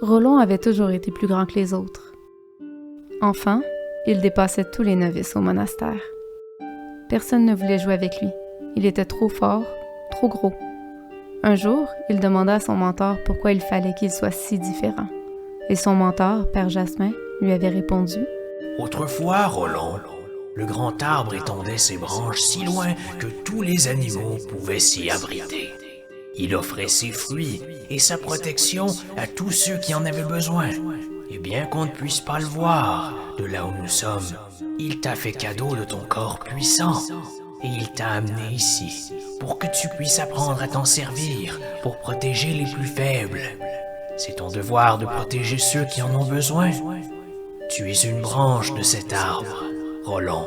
Rollon avait toujours été plus grand que les autres. Enfant, il dépassait tous les novices au monastère. Personne ne voulait jouer avec lui. Il était trop fort, trop gros. Un jour, il demanda à son mentor pourquoi il fallait qu'il soit si différent. Et son mentor, Père Jasmin, lui avait répondu « Autrefois, Rollon, le grand arbre étendait ses branches si loin que tous les animaux pouvaient s'y abriter. Il offrait ses fruits et sa protection à tous ceux qui en avaient besoin. Et bien qu'on ne puisse pas le voir de là où nous sommes, il t'a fait cadeau de ton corps puissant. Et il t'a amené ici pour que tu puisses apprendre à t'en servir pour protéger les plus faibles. C'est ton devoir de protéger ceux qui en ont besoin. Tu es une branche de cet arbre, Rollon. »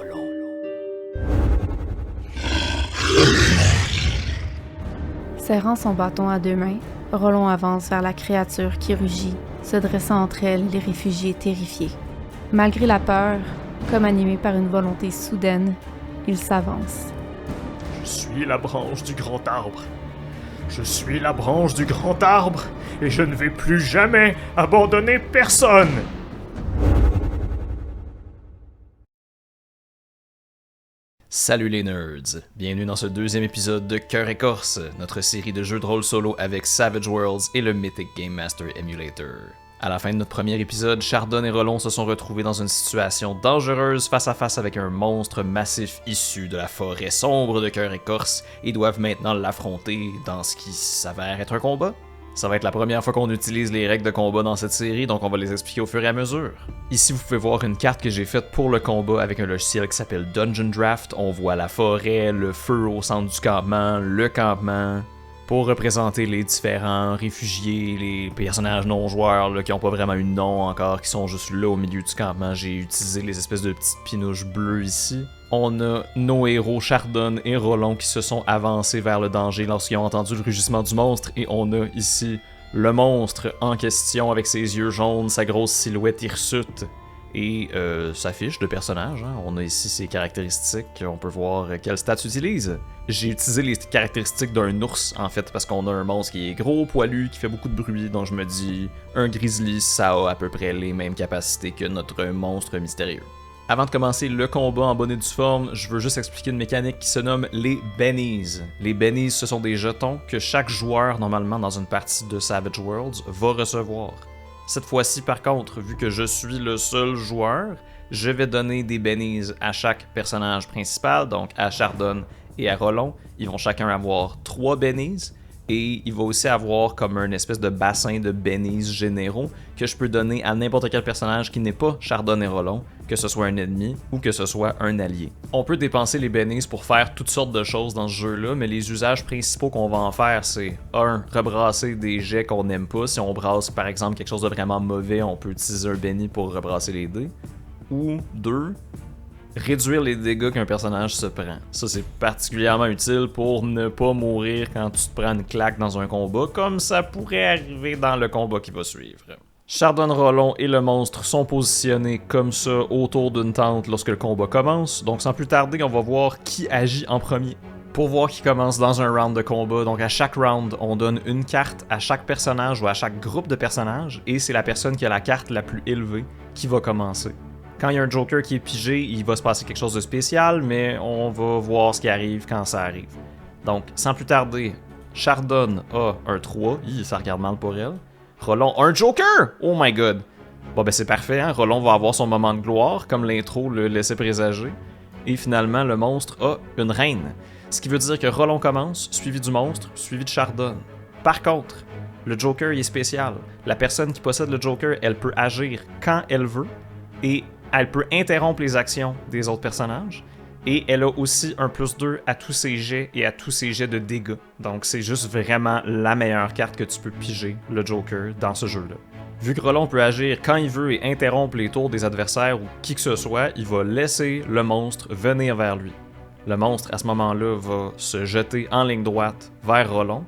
Serrant son bâton à deux mains, Rollon avance vers la créature qui rugit, se dressant entre elles les réfugiés terrifiés. Malgré la peur, comme animé par une volonté soudaine, il s'avance. Je suis la branche du grand arbre. Je suis la branche du grand arbre et je ne vais plus jamais abandonner personne. Salut les nerds! Bienvenue dans ce deuxième épisode de Cœur Écorce, notre série de jeux de rôle solo avec Savage Worlds et le Mythic Game Master Emulator. À la fin de notre premier épisode, Chardon et Rollon se sont retrouvés dans une situation dangereuse face à face avec un monstre massif issu de la forêt sombre de Cœur Écorce et doivent maintenant l'affronter dans ce qui s'avère être un combat. Ça va être la première fois qu'on utilise les règles de combat dans cette série, donc on va les expliquer au fur et à mesure. Ici, vous pouvez voir une carte que j'ai faite pour le combat avec un logiciel qui s'appelle Dungeon Draft. On voit la forêt, le feu au centre du campement, le campement, pour représenter les différents réfugiés, les personnages non-joueurs là, qui n'ont pas vraiment eu de nom encore, qui sont juste là au milieu du campement. J'ai utilisé les espèces de petites pinouches bleues ici. On a nos héros Chardon et Rollon qui se sont avancés vers le danger lorsqu'ils ont entendu le rugissement du monstre, et on a ici le monstre en question avec ses yeux jaunes, sa grosse silhouette hirsute et sa fiche de personnage. Hein. On a ici ses caractéristiques, on peut voir quel stats utilise. J'ai utilisé les caractéristiques d'un ours en fait parce qu'on a un monstre qui est gros, poilu, qui fait beaucoup de bruit, donc je me dis un grizzly ça a à peu près les mêmes capacités que notre monstre mystérieux. Avant de commencer le combat en bonne et due forme, je veux juste expliquer une mécanique qui se nomme les bennies. Les bennies, ce sont des jetons que chaque joueur, normalement dans une partie de Savage Worlds, va recevoir. Cette fois-ci, par contre, vu que je suis le seul joueur, je vais donner des bennies à chaque personnage principal, donc à Chardon et à Rollon. Ils vont chacun avoir 3 bennies. Et il va aussi avoir comme un espèce de bassin de bennies généraux que je peux donner à n'importe quel personnage qui n'est pas Chardon et Rollon, que ce soit un ennemi ou que ce soit un allié. On peut dépenser les bennies pour faire toutes sortes de choses dans ce jeu-là, mais les usages principaux qu'on va en faire, c'est 1. Rebrasser des jets qu'on n'aime pas. Si on brasse par exemple quelque chose de vraiment mauvais, on peut utiliser un benny pour rebrasser les dés. Ou 2. Réduire les dégâts qu'un personnage se prend. Ça, c'est particulièrement utile pour ne pas mourir quand tu te prends une claque dans un combat, comme ça pourrait arriver dans le combat qui va suivre. Chardon, Rollon et le monstre sont positionnés comme ça autour d'une tente lorsque le combat commence, donc sans plus tarder, on va voir qui agit en premier. Pour voir qui commence dans un round de combat, donc à chaque round, on donne une carte à chaque personnage ou à chaque groupe de personnages, et c'est la personne qui a la carte la plus élevée qui va commencer. Quand il y a un Joker qui est pigé, il va se passer quelque chose de spécial, mais on va voir ce qui arrive quand ça arrive. Donc, sans plus tarder, Chardon a un 3. Ça regarde mal pour elle. Rollon a un Joker! Oh my god! Bon ben c'est parfait, hein? Rollon va avoir son moment de gloire, comme l'intro le laissait présager. Et finalement, le monstre a une reine. Ce qui veut dire que Rollon commence, suivi du monstre, suivi de Chardon. Par contre, le Joker il est spécial. La personne qui possède le Joker, elle peut agir quand elle veut, et elle peut interrompre les actions des autres personnages. Et elle a aussi un +2 à tous ses jets et à tous ses jets de dégâts. Donc c'est juste vraiment la meilleure carte que tu peux piger, le Joker, dans ce jeu-là. Vu que Rollon peut agir quand il veut et interrompre les tours des adversaires ou qui que ce soit, il va laisser le monstre venir vers lui. Le monstre, à ce moment-là, va se jeter en ligne droite vers Rollon.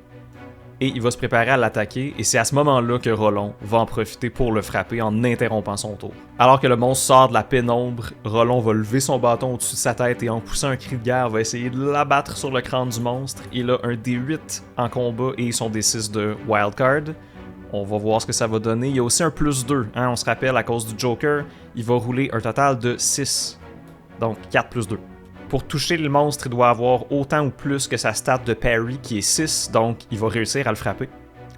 Et il va se préparer à l'attaquer, et c'est à ce moment-là que Rollon va en profiter pour le frapper en interrompant son tour. Alors que le monstre sort de la pénombre, Rollon va lever son bâton au-dessus de sa tête et en poussant un cri de guerre va essayer de l'abattre sur le crâne du monstre. Il a un D8 en combat et son D6 de wildcard. On va voir ce que ça va donner. Il y a aussi un +2, hein, on se rappelle, à cause du Joker, il va rouler un total de 6. Donc 4 plus 2. Pour toucher le monstre, il doit avoir autant ou plus que sa stat de parry qui est 6, donc il va réussir à le frapper.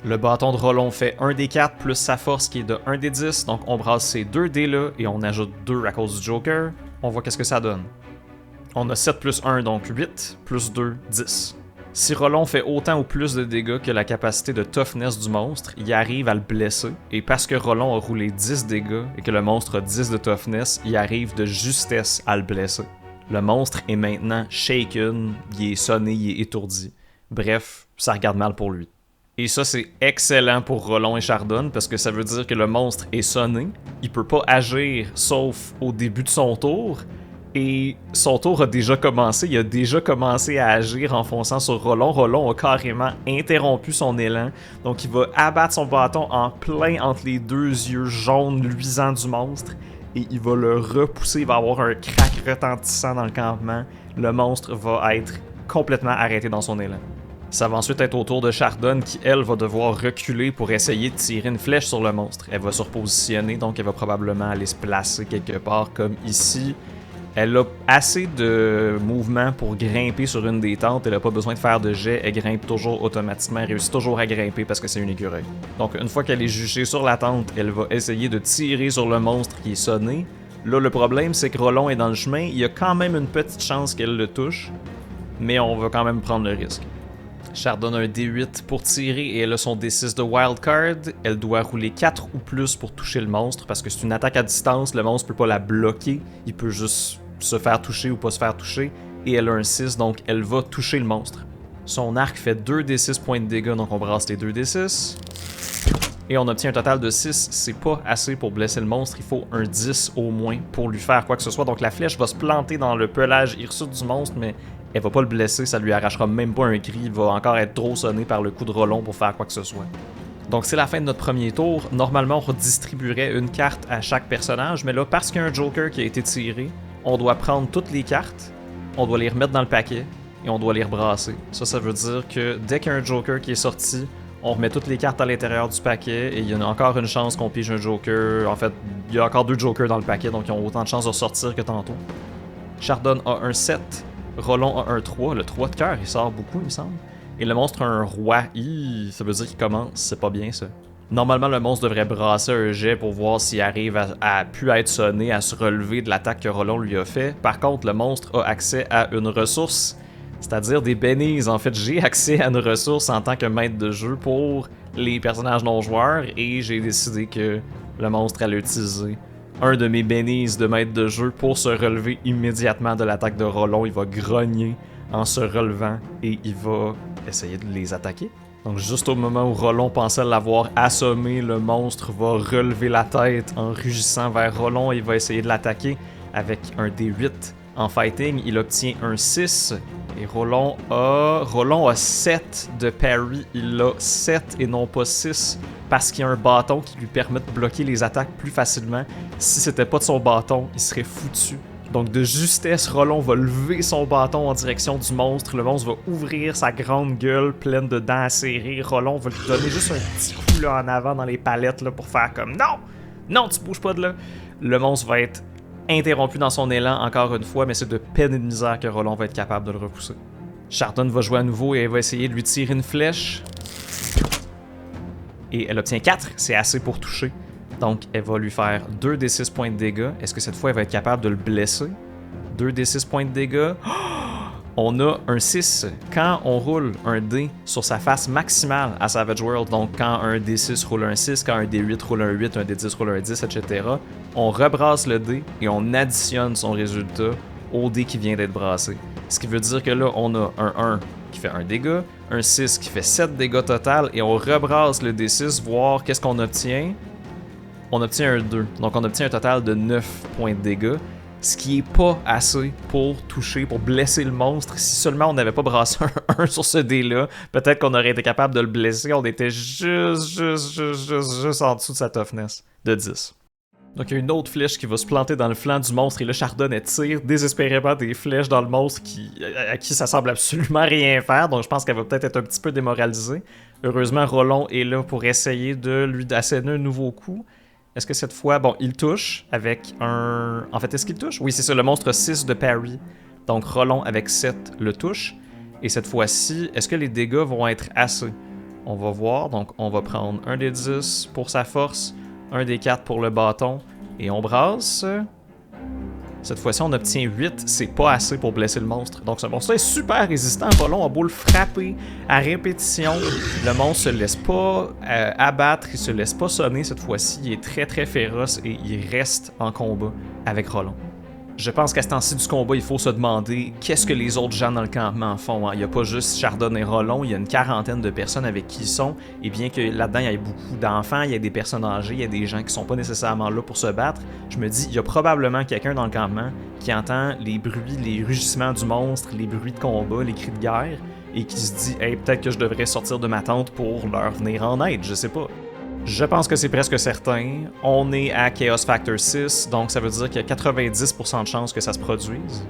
Le bâton de Rollon fait 1 des 4 plus sa force qui est de 1 des 10, donc on brasse ces 2 dés là et on ajoute 2 à cause du Joker. On voit qu'est-ce que ça donne. On a 7 plus 1, donc 8, plus 2, 10. Si Rollon fait autant ou plus de dégâts que la capacité de toughness du monstre, il arrive à le blesser, et parce que Rollon a roulé 10 dégâts et que le monstre a 10 de toughness, il arrive de justesse à le blesser. Le monstre est maintenant shaken, il est sonné, il est étourdi. Bref, ça regarde mal pour lui. Et ça, c'est excellent pour Rollon et Chardonne, parce que ça veut dire que le monstre est sonné, il peut pas agir sauf au début de son tour, et son tour a déjà commencé, il a déjà commencé à agir en fonçant sur Rollon. Rollon a carrément interrompu son élan, donc il va abattre son bâton en plein entre les deux yeux jaunes luisants du monstre, et il va le repousser, il va avoir un crack retentissant dans le campement. Le monstre va être complètement arrêté dans son élan. Ça va ensuite être au tour de Chardonne qui, elle, va devoir reculer pour essayer de tirer une flèche sur le monstre. Elle va se repositionner, donc elle va probablement aller se placer quelque part comme ici. Elle a assez de mouvement pour grimper sur une des tentes. Elle n'a pas besoin de faire de jet. Elle grimpe toujours automatiquement. Elle réussit toujours à grimper parce que c'est une écureuil. Donc, une fois qu'elle est juchée sur la tente, elle va essayer de tirer sur le monstre qui est sonné. Là, le problème, c'est que Rollon est dans le chemin. Il y a quand même une petite chance qu'elle le touche. Mais on va quand même prendre le risque. Chardonne a un D8 pour tirer et elle a son D6 de wildcard. Elle doit rouler 4 ou plus pour toucher le monstre parce que c'est une attaque à distance. Le monstre peut pas la bloquer. Il peut juste se faire toucher ou pas se faire toucher, et elle a un 6, donc elle va toucher le monstre. Son arc fait 2d6 points de dégâts, donc on brasse les 2d6. Et on obtient un total de 6, c'est pas assez pour blesser le monstre, il faut un 10 au moins pour lui faire quoi que ce soit. Donc la flèche va se planter dans le pelage hirsute du monstre, mais elle va pas le blesser, ça lui arrachera même pas un cri, il va encore être trop sonné par le coup de Rollon pour faire quoi que ce soit. Donc c'est la fin de notre premier tour. Normalement on redistribuerait une carte à chaque personnage, mais là parce qu'il y a un Joker qui a été tiré, on doit prendre toutes les cartes, on doit les remettre dans le paquet et on doit les rebrasser. Ça veut dire que dès qu'il y a un Joker qui est sorti, on remet toutes les cartes à l'intérieur du paquet et il y en a encore une chance qu'on pige un Joker. En fait, il y a encore 2 Jokers dans le paquet, donc ils ont autant de chances de ressortir que tantôt. Chardonne a un 7, Rollon a un 3, le 3 de cœur, il sort beaucoup, il me semble. Et le monstre a un roi, ça veut dire qu'il commence, c'est pas bien ça. Normalement, le monstre devrait brasser un jet pour voir s'il arrive à pu être sonné, à se relever de l'attaque que Rollon lui a fait. Par contre, le monstre a accès à une ressource, c'est-à-dire des bennies. En fait, j'ai accès à une ressource en tant que maître de jeu pour les personnages non-joueurs et j'ai décidé que le monstre allait utiliser un de mes bennies de maître de jeu pour se relever immédiatement de l'attaque de Rollon. Il va grogner en se relevant et il va essayer de les attaquer. Donc juste au moment où Rollon pensait l'avoir assommé, le monstre va relever la tête en rugissant vers Rollon et il va essayer de l'attaquer avec un D8. En fighting, il obtient un 6 et Rollon a 7 de parry. Il a 7 et non pas 6 parce qu'il y a un bâton qui lui permet de bloquer les attaques plus facilement. Si c'était pas de son bâton, il serait foutu. Donc de justesse, Rollon va lever son bâton en direction du monstre. Le monstre va ouvrir sa grande gueule pleine de dents acérées. Rollon va lui donner juste un petit coup là, en avant dans les palettes là, pour faire comme « Non! Non, tu bouges pas de là! » Le monstre va être interrompu dans son élan encore une fois, mais c'est de peine et de misère que Rollon va être capable de le repousser. Chardonne va jouer à nouveau et elle va essayer de lui tirer une flèche. Et elle obtient 4, c'est assez pour toucher. Donc, elle va lui faire 2d6 points de dégâts. Est-ce que cette fois, elle va être capable de le blesser? 2d6 points de dégâts. On a un 6. Quand on roule un dé sur sa face maximale à Savage World, donc quand un d6 roule un 6, quand un d8 roule un 8, un d10 roule un 10, etc., on rebrasse le dé et on additionne son résultat au dé qui vient d'être brassé. Ce qui veut dire que là, on a un 1 qui fait 1 dégât, un 6 qui fait 7 dégâts total, et on rebrasse le d6, voir qu'est-ce qu'on obtient. On obtient un 2, donc on obtient un total de 9 points de dégâts, ce qui est pas assez pour toucher, pour blesser le monstre. Si seulement on n'avait pas brassé un 1 sur ce dé-là, peut-être qu'on aurait été capable de le blesser, on était juste en dessous de sa toughness, de 10. Donc il y a une autre flèche qui va se planter dans le flanc du monstre et le Chardonne tire désespérément des flèches dans le monstre à qui ça semble absolument rien faire, donc je pense qu'elle va peut-être être un petit peu démoralisée. Heureusement, Rollon est là pour essayer de lui asséner un nouveau coup. Est-ce que cette fois, bon, il touche avec un... En fait, est-ce qu'il touche? Oui, c'est ça, le monstre 6 de parry. Donc, Rollon avec 7 le touche. Et cette fois-ci, est-ce que les dégâts vont être assez? On va voir. Donc, on va prendre un des 10 pour sa force, un des 4 pour le bâton, et on brasse. Cette fois-ci, on obtient 8. C'est pas assez pour blesser le monstre. Donc, ce monstre est super résistant. Rollon a beau le frapper à répétition. Le monstre se laisse pas abattre. Il se laisse pas sonner cette fois-ci. Il est très, très féroce et il reste en combat avec Rollon. Je pense qu'à ce temps-ci du combat, il faut se demander qu'est-ce que les autres gens dans le campement font. Il n'y a pas juste Chardonne et Rollon, il y a une quarantaine de personnes avec qui ils sont. Et bien que là-dedans, il y ait beaucoup d'enfants, il y a des personnes âgées, il y a des gens qui sont pas nécessairement là pour se battre, je me dis, il y a probablement quelqu'un dans le campement qui entend les bruits, les rugissements du monstre, les bruits de combat, les cris de guerre, et qui se dit, hey, peut-être que je devrais sortir de ma tente pour leur venir en aide, je sais pas. Je pense que c'est presque certain. On est à Chaos Factor 6, donc ça veut dire qu'il y a 90% de chances que ça se produise.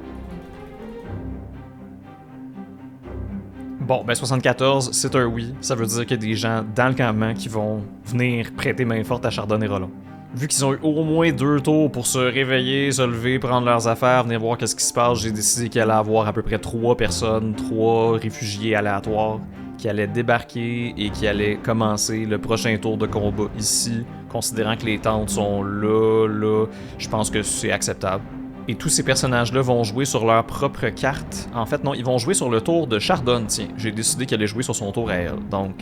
Bon, ben 74, c'est un oui. Ça veut dire qu'il y a des gens dans le campement qui vont venir prêter main forte à Chardonne et Rollon. Vu qu'ils ont eu au moins 2 tours pour se réveiller, se lever, prendre leurs affaires, venir voir qu'est-ce qui se passe, j'ai décidé qu'il allait avoir à peu près 3 personnes, 3 réfugiés aléatoires qui allaient débarquer et qui allaient commencer le prochain tour de combat ici, considérant que les tentes sont là, je pense que c'est acceptable. Et tous ces personnages-là vont jouer sur leur propre carte. En fait, non, ils vont jouer sur le tour de Chardonne, tiens. J'ai décidé qu'elle allait jouer sur son tour à elle. Donc,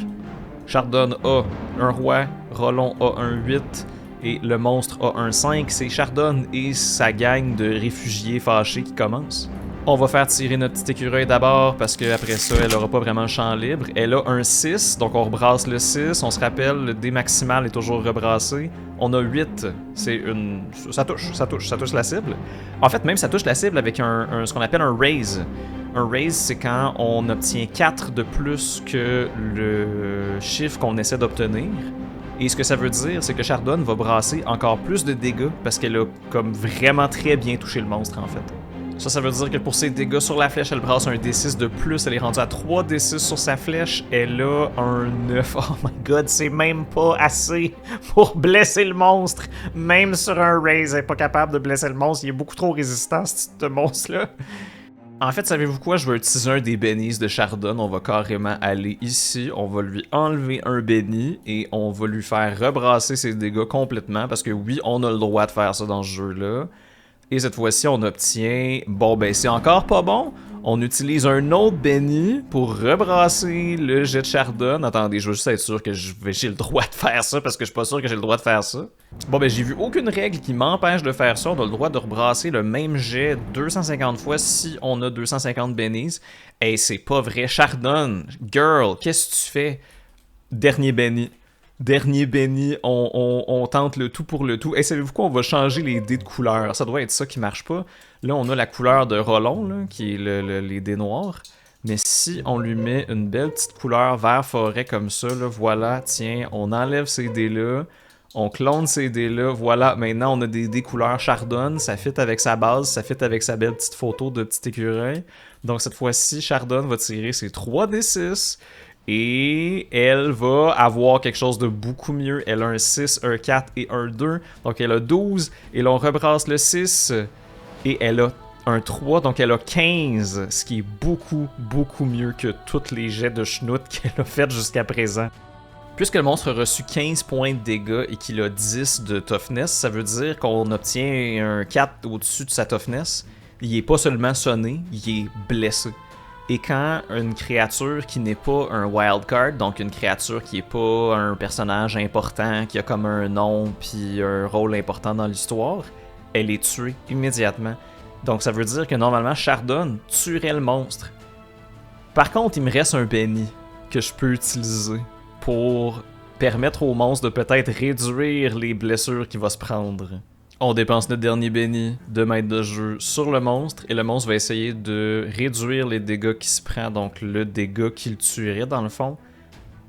Chardonne a un roi, Rollon a un 8, et le monstre a un 5. C'est Chardonne et sa gang de réfugiés fâchés qui commencent. On va faire tirer notre petit écureuil d'abord parce qu'après ça, elle aura pas vraiment le champ libre. Elle a un 6, donc on rebrasse le 6. On se rappelle, le dé maximal est toujours rebrassé. On a 8, c'est une... Ça touche la cible. En fait, même ça touche la cible avec ce qu'on appelle un raise. Un raise, c'est quand on obtient 4 de plus que le chiffre qu'on essaie d'obtenir. Et ce que ça veut dire, c'est que Chardonne va brasser encore plus de dégâts parce qu'elle a comme vraiment très bien touché le monstre en fait. Ça veut dire que pour ses dégâts sur la flèche, elle brasse un D6 de plus. Elle est rendue à 3 D6 sur sa flèche. Elle a un 9. Oh my god, c'est même pas assez pour blesser le monstre. Même sur un raise, elle est pas capable de blesser le monstre. Il est beaucoup trop résistant, ce monstre-là. En fait, savez-vous quoi? Je vais utiliser un des bénis de Chardonne. On va carrément aller ici. On va lui enlever un béni et on va lui faire rebrasser ses dégâts complètement. Parce que oui, on a le droit de faire ça dans ce jeu-là. Et cette fois-ci, on obtient... Bon, ben c'est encore pas bon. On utilise un autre béni pour rebrasser le jet de Chardonne. Attendez, je veux juste être sûr que j'ai le droit de faire ça parce que je suis pas sûr que j'ai le droit de faire ça. Bon, ben j'ai vu aucune règle qui m'empêche de faire ça. On a le droit de rebrasser le même jet 250 fois si on a 250 bénis. Hey, c'est pas vrai. Chardonne, girl, qu'est-ce que tu fais? Dernier béni. Dernier béni, on tente le tout pour le tout. Et savez-vous quoi? On va changer les dés de couleur. Ça doit être ça qui marche pas. Là, on a la couleur de Rollon, là, qui est les dés noirs. Mais si on lui met une belle petite couleur vert forêt comme ça, là, voilà, tiens, on enlève ces dés-là. On clone ces dés-là. Voilà, maintenant, on a des dés couleur Chardonne. Ça fit avec sa base, ça fit avec sa belle petite photo de petit écureuil. Donc, cette fois-ci, Chardonne va tirer ses 3 D6. Et elle va avoir quelque chose de beaucoup mieux. Elle a un 6, un 4 et un 2. Donc elle a 12. Et là on rebrasse le 6. Et elle a un 3. Donc elle a 15. Ce qui est beaucoup, beaucoup mieux que tous les jets de schnout qu'elle a fait jusqu'à présent. Puisque le monstre a reçu 15 points de dégâts et qu'il a 10 de toughness, ça veut dire qu'on obtient un 4 au-dessus de sa toughness. Il est pas seulement sonné, il est blessé. Et quand une créature qui n'est pas un wildcard, donc une créature qui n'est pas un personnage important, qui a comme un nom puis un rôle important dans l'histoire, elle est tuée immédiatement. Donc ça veut dire que normalement Chardonne tuerait le monstre. Par contre, il me reste un béni que je peux utiliser pour permettre au monstre de peut-être réduire les blessures qu'il va se prendre. On dépense notre dernier béni de maître de jeu sur le monstre et le monstre va essayer de réduire les dégâts qu'il se prend, donc le dégât qu'il tuerait dans le fond.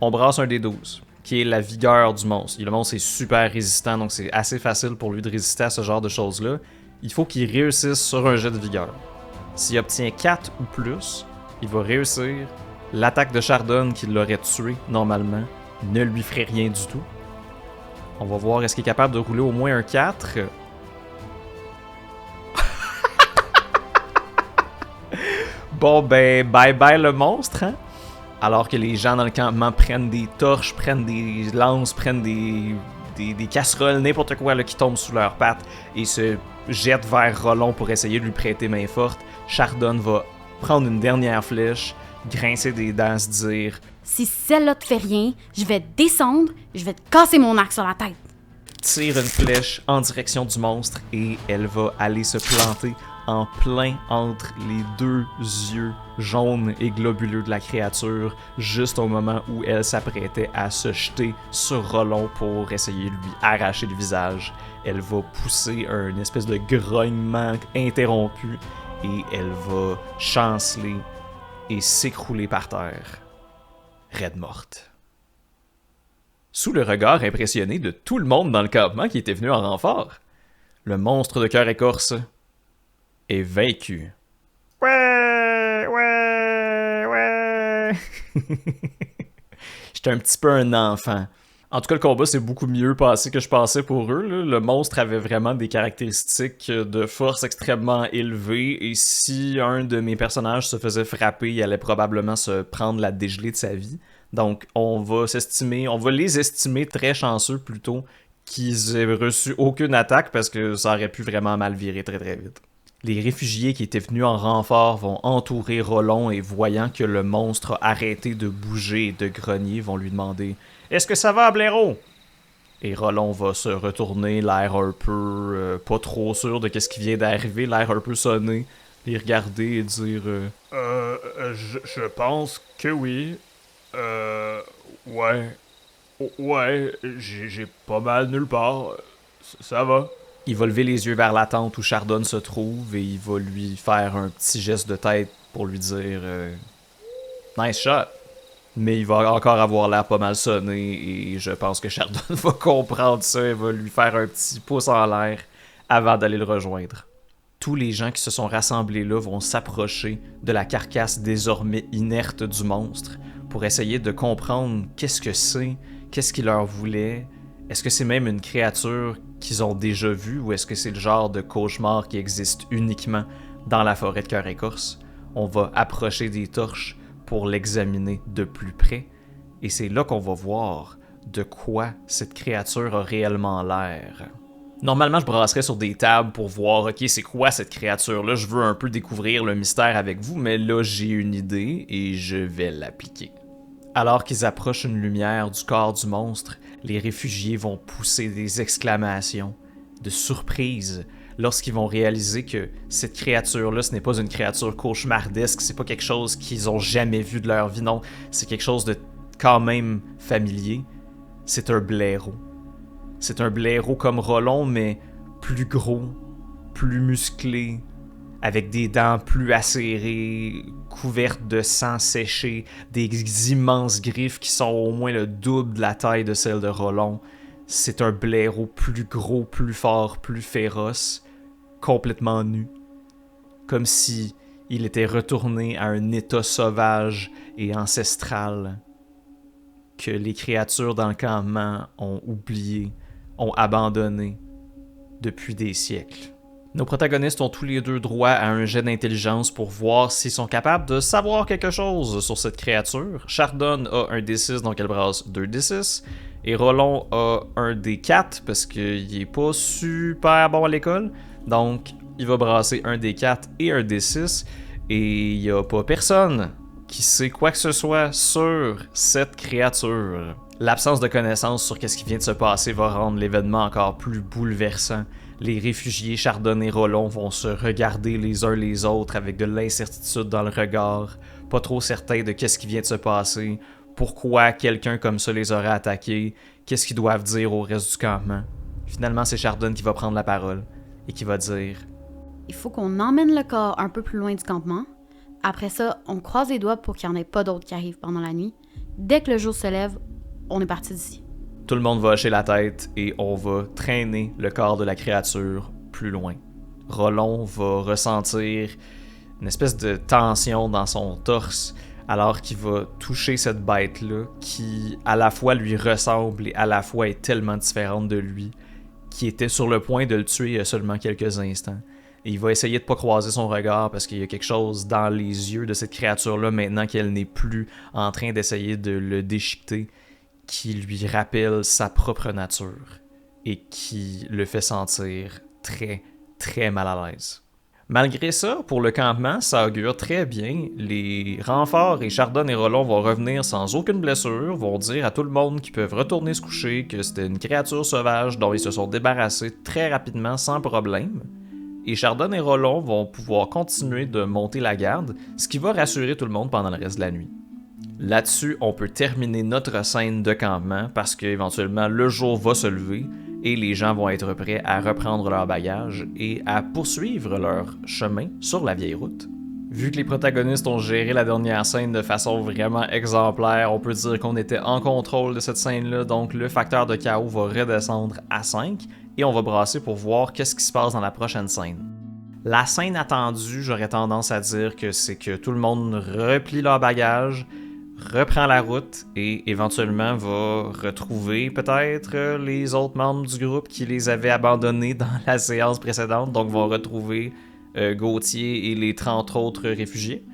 On brasse un des 12, qui est la vigueur du monstre. Le monstre est super résistant, donc c'est assez facile pour lui de résister à ce genre de choses-là. Il faut qu'il réussisse sur un jet de vigueur. S'il obtient 4 ou plus, il va réussir L'attaque de Chardon qui l'aurait tué normalement ne lui ferait rien du tout. On va voir est-ce qu'il est capable de rouler au moins un 4. Bon ben, bye bye le monstre, hein? Alors que les gens dans le campement prennent des torches, prennent des lances, prennent des casseroles, n'importe quoi là, qui tombe sous leurs pattes et se jettent vers Rollon pour essayer de lui prêter main forte. Chardon va prendre une dernière flèche, grincer des dents, se dire « Si celle-là te fait rien, je vais descendre, je vais te casser mon arc sur la tête. » Tire une flèche en direction du monstre et elle va aller se planter en plein entre les deux yeux jaunes et globuleux de la créature, juste au moment où elle s'apprêtait à se jeter sur Rollon pour essayer de lui arracher le visage. Elle va pousser un espèce de grognement interrompu et elle va chanceler et s'écrouler par terre, raide morte. Sous le regard impressionné de tout le monde dans le campement qui était venu en renfort, le monstre de cœur écorce est vaincu. Ouais. J'étais un petit peu un enfant. En tout cas, le combat s'est beaucoup mieux passé que je pensais pour eux. Là. Le monstre avait vraiment des caractéristiques de force extrêmement élevées, et si un de mes personnages se faisait frapper, il allait probablement se prendre la dégelée de sa vie. Donc, on va les estimer très chanceux plutôt qu'ils aient reçu aucune attaque parce que ça aurait pu vraiment mal virer très très vite. Les réfugiés qui étaient venus en renfort vont entourer Rollon et voyant que le monstre a arrêté de bouger et de grogner, vont lui demander « Est-ce que ça va, Blaireau? » Et Rollon va se retourner, l'air un peu pas trop sûr de qu'est-ce qui vient d'arriver, l'air un peu sonné, les regarder et dire je pense que oui. Ouais, j'ai pas mal nulle part. Ça va. » Il va lever les yeux vers la tente où Chardon se trouve et il va lui faire un petit geste de tête pour lui dire nice shot. Mais il va encore avoir l'air pas mal sonné et je pense que Chardon va comprendre ça et va lui faire un petit pouce en l'air avant d'aller le rejoindre. Tous les gens qui se sont rassemblés là vont s'approcher de la carcasse désormais inerte du monstre pour essayer de comprendre qu'est-ce que c'est, qu'est-ce qu'il leur voulait. Est-ce que c'est même une créature qu'ils ont déjà vue ou est-ce que c'est le genre de cauchemar qui existe uniquement dans la forêt de cœur écorce? On va approcher des torches pour l'examiner de plus près et c'est là qu'on va voir de quoi cette créature a réellement l'air. Normalement, je brasserais sur des tables pour voir, ok, c'est quoi cette créature-là? Je veux un peu découvrir le mystère avec vous, mais là, j'ai une idée et je vais l'appliquer. Alors qu'ils approchent une lumière du corps du monstre, les réfugiés vont pousser des exclamations de surprise lorsqu'ils vont réaliser que cette créature-là, ce n'est pas une créature cauchemardesque, c'est pas quelque chose qu'ils ont jamais vu de leur vie, non, c'est quelque chose de quand même familier. C'est un blaireau. C'est un blaireau comme Rollon, mais plus gros, plus musclé, avec des dents plus acérées, couvertes de sang séché, des immenses griffes qui sont au moins le double de la taille de celle de Rollon. C'est un blaireau plus gros, plus fort, plus féroce, complètement nu. Comme si il était retourné à un état sauvage et ancestral que les créatures dans le campement ont oublié, ont abandonné depuis des siècles. Nos protagonistes ont tous les deux droit à un jet d'intelligence pour voir s'ils sont capables de savoir quelque chose sur cette créature. Chardon a un D6, donc elle brasse 2 D6. Et Rollon a un D4 parce qu'il est pas super bon à l'école. Donc, il va brasser un D4 et un D6. Et il n'y a pas personne qui sait quoi que ce soit sur cette créature. L'absence de connaissance sur ce qui vient de se passer va rendre l'événement encore plus bouleversant. Les réfugiés Chardon et Rollon vont se regarder les uns les autres avec de l'incertitude dans le regard, pas trop certains de qu'est-ce qui vient de se passer, pourquoi quelqu'un comme ça les aurait attaqués, qu'est-ce qu'ils doivent dire au reste du campement. Finalement, c'est Chardon qui va prendre la parole et qui va dire « Il faut qu'on emmène le corps un peu plus loin du campement. Après ça, on croise les doigts pour qu'il n'y en ait pas d'autres qui arrivent pendant la nuit. Dès que le jour se lève, on est parti d'ici. » Tout le monde va hocher la tête et on va traîner le corps de la créature plus loin. Rollon va ressentir une espèce de tension dans son torse alors qu'il va toucher cette bête-là qui à la fois lui ressemble et à la fois est tellement différente de lui, qui était sur le point de le tuer il y a seulement quelques instants. Et il va essayer de pas croiser son regard parce qu'il y a quelque chose dans les yeux de cette créature-là maintenant qu'elle n'est plus en train d'essayer de le déchiqueter, qui lui rappelle sa propre nature et qui le fait sentir très, très mal à l'aise. Malgré ça, pour le campement, ça augure très bien. Les renforts et Chardonne et Rollon vont revenir sans aucune blessure, vont dire à tout le monde qu'ils peuvent retourner se coucher, que c'était une créature sauvage dont ils se sont débarrassés très rapidement sans problème. Et Chardonne et Rollon vont pouvoir continuer de monter la garde, ce qui va rassurer tout le monde pendant le reste de la nuit. Là-dessus, on peut terminer notre scène de campement parce qu'éventuellement le jour va se lever et les gens vont être prêts à reprendre leur bagage et à poursuivre leur chemin sur la vieille route. Vu que les protagonistes ont géré la dernière scène de façon vraiment exemplaire, on peut dire qu'on était en contrôle de cette scène-là, donc le facteur de chaos va redescendre à 5 et on va brasser pour voir qu'est-ce qui se passe dans la prochaine scène. La scène attendue, j'aurais tendance à dire que c'est que tout le monde replie leur bagage, reprend la route et éventuellement va retrouver peut-être les autres membres du groupe qui les avaient abandonnés dans la séance précédente, donc vont retrouver Gauthier et les 30 autres réfugiés.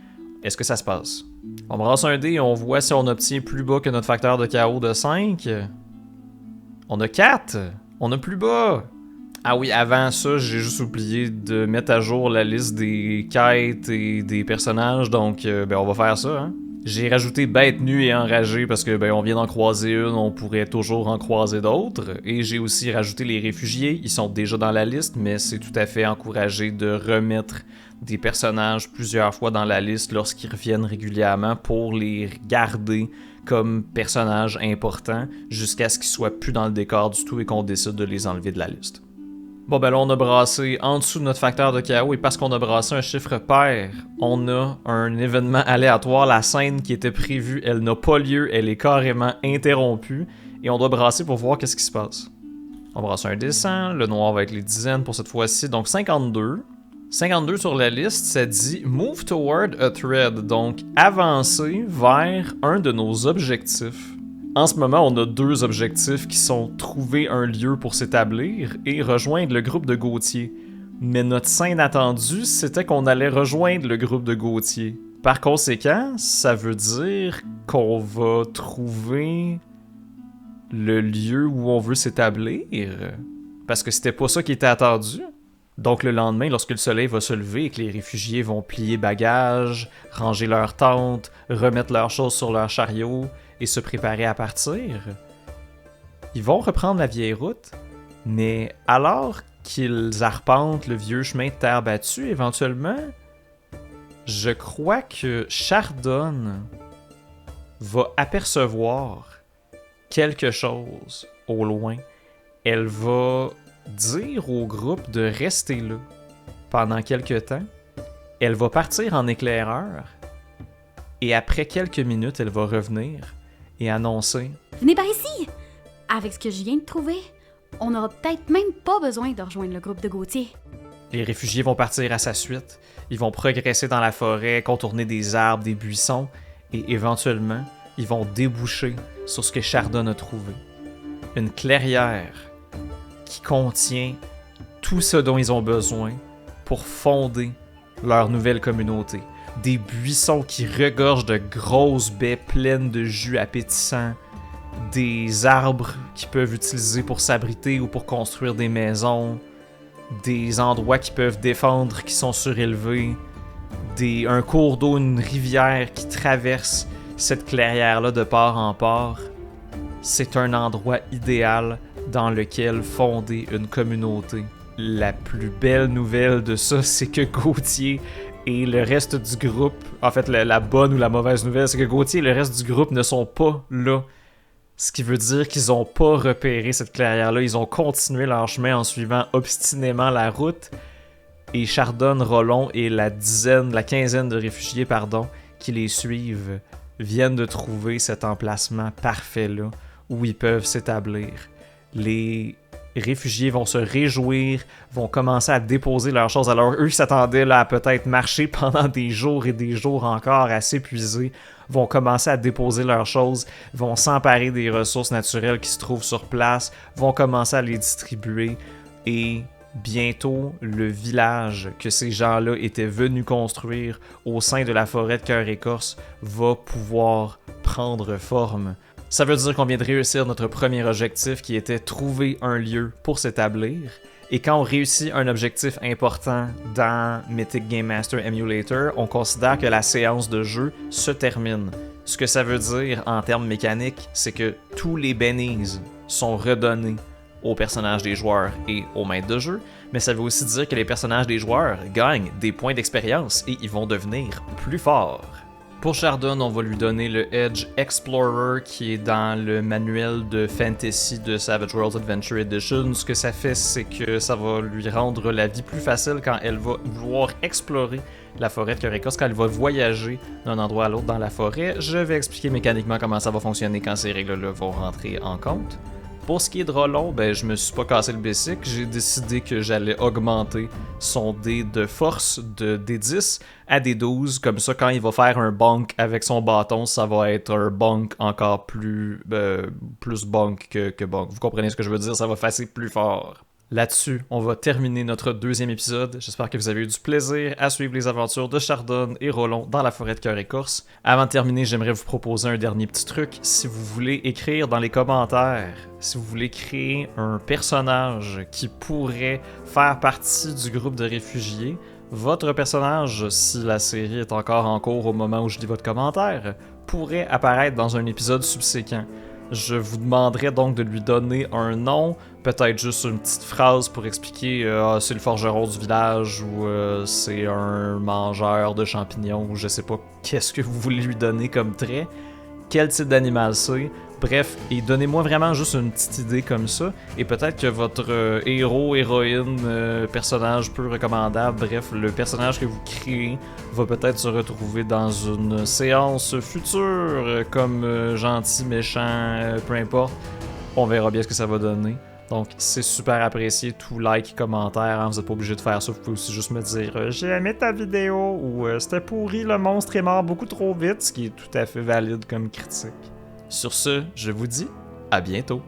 Est-ce que ça se passe? On brasse un dé et on voit si on obtient plus bas que notre facteur de chaos de 5. On a 4! On a plus bas! Ah oui, avant ça, j'ai juste oublié de mettre à jour la liste des quêtes et des personnages, donc on va faire ça, hein? J'ai rajouté bête nue et enragée parce que on vient d'en croiser une, on pourrait toujours en croiser d'autres. Et j'ai aussi rajouté les réfugiés, ils sont déjà dans la liste, mais c'est tout à fait encouragé de remettre des personnages plusieurs fois dans la liste lorsqu'ils reviennent régulièrement pour les garder comme personnages importants jusqu'à ce qu'ils soient plus dans le décor du tout et qu'on décide de les enlever de la liste. Bon ben là on a brassé en dessous de notre facteur de chaos et parce qu'on a brassé un chiffre pair, on a un événement aléatoire. La scène qui était prévue, elle n'a pas lieu, elle est carrément interrompue et on doit brasser pour voir qu'est-ce qui se passe. On brasse un D100, le noir va être les dizaines pour cette fois-ci, donc 52. 52 sur la liste, ça dit « Move toward a thread », donc avancer vers un de nos objectifs. En ce moment, on a 2 objectifs qui sont trouver un lieu pour s'établir et rejoindre le groupe de Gauthier. Mais notre scène attendue, c'était qu'on allait rejoindre le groupe de Gauthier. Par conséquent, ça veut dire qu'on va trouver le lieu où on veut s'établir. Parce que c'était pas ça qui était attendu. Donc le lendemain, lorsque le soleil va se lever et que les réfugiés vont plier bagages, ranger leurs tentes, remettre leurs choses sur leur chariot et se préparer à partir, ils vont reprendre la vieille route, mais alors qu'ils arpentent le vieux chemin de terre battue, éventuellement, je crois que Chardonne va apercevoir quelque chose au loin. Elle va dire au groupe de rester là pendant quelque temps. Elle va partir en éclaireur et après quelques minutes, elle va revenir et annoncer « Venez par ici! Avec ce que je viens de trouver, on n'aura peut-être même pas besoin de rejoindre le groupe de Gauthier. » Les réfugiés vont partir à sa suite. Ils vont progresser dans la forêt, contourner des arbres, des buissons et éventuellement, ils vont déboucher sur ce que Chardonne a trouvé. Une clairière qui contient tout ce dont ils ont besoin pour fonder leur nouvelle communauté. Des buissons qui regorgent de grosses baies pleines de jus appétissants, des arbres qu'ils peuvent utiliser pour s'abriter ou pour construire des maisons, des endroits qu'ils peuvent défendre qui sont surélevés, un cours d'eau, une rivière qui traverse cette clairière-là de part en part. C'est un endroit idéal dans lequel fonder une communauté. La plus belle nouvelle de ça, c'est que Gauthier et le reste du groupe, en fait la bonne ou la mauvaise nouvelle, c'est que Gauthier et le reste du groupe ne sont pas là. Ce qui veut dire qu'ils n'ont pas repéré cette clairière-là, ils ont continué leur chemin en suivant obstinément la route. Et Chardonne, Rollon et la quinzaine de réfugiés, qui les suivent, viennent de trouver cet emplacement parfait-là, où ils peuvent s'établir. Les réfugiés vont se réjouir, vont commencer à déposer leurs choses. Alors eux qui s'attendaient là, à peut-être marcher pendant des jours et des jours encore à s'épuiser, vont commencer à déposer leurs choses, vont s'emparer des ressources naturelles qui se trouvent sur place, vont commencer à les distribuer et bientôt le village que ces gens-là étaient venus construire au sein de la forêt de Cœur-Écorce va pouvoir prendre forme. Ça veut dire qu'on vient de réussir notre premier objectif qui était trouver un lieu pour s'établir. Et quand on réussit un objectif important dans Mythic Game Master Emulator, on considère que la séance de jeu se termine. Ce que ça veut dire en termes mécaniques, c'est que tous les bennies sont redonnés aux personnages des joueurs et aux maîtres de jeu, mais ça veut aussi dire que les personnages des joueurs gagnent des points d'expérience et ils vont devenir plus forts. Pour Chardon, on va lui donner le Edge Explorer qui est dans le manuel de fantasy de Savage Worlds Adventure Edition. Ce que ça fait, c'est que ça va lui rendre la vie plus facile quand elle va vouloir explorer la forêt de Cœur-Écorce, quand elle va voyager d'un endroit à l'autre dans la forêt. Je vais expliquer mécaniquement comment ça va fonctionner quand ces règles-là vont rentrer en compte. Pour ce qui est de Rollon, je me suis pas cassé le basic. J'ai décidé que j'allais augmenter son dé de force de D10 à D12. Comme ça, quand il va faire un bonk avec son bâton, ça va être un bonk encore plus bonk que bonk. Vous comprenez ce que je veux dire? Ça va fasser plus fort. Là-dessus, on va terminer notre deuxième épisode. J'espère que vous avez eu du plaisir à suivre les aventures de Chardon et Rollon dans la forêt de Cœur-Écorce. Avant de terminer, j'aimerais vous proposer un dernier petit truc. Si vous voulez écrire dans les commentaires, si vous voulez créer un personnage qui pourrait faire partie du groupe de réfugiés, votre personnage, si la série est encore en cours au moment où je lis votre commentaire, pourrait apparaître dans un épisode subséquent. Je vous demanderai donc de lui donner un nom, peut-être juste une petite phrase pour expliquer c'est le forgeron du village ou c'est un mangeur de champignons ou je sais pas qu'est-ce que vous voulez lui donner comme trait, quel type d'animal c'est. Bref, et donnez-moi vraiment juste une petite idée comme ça, et peut-être que votre héros, héroïne, personnage peu recommandable, bref, le personnage que vous créez va peut-être se retrouver dans une séance future, comme gentil, méchant, peu importe. On verra bien ce que ça va donner. Donc, c'est super apprécié, tout like, commentaire, vous n'êtes pas obligé de faire ça, vous pouvez aussi juste me dire « J'ai aimé ta vidéo » ou « C'était pourri, le monstre est mort beaucoup trop vite », ce qui est tout à fait valide comme critique. Sur ce, je vous dis à bientôt.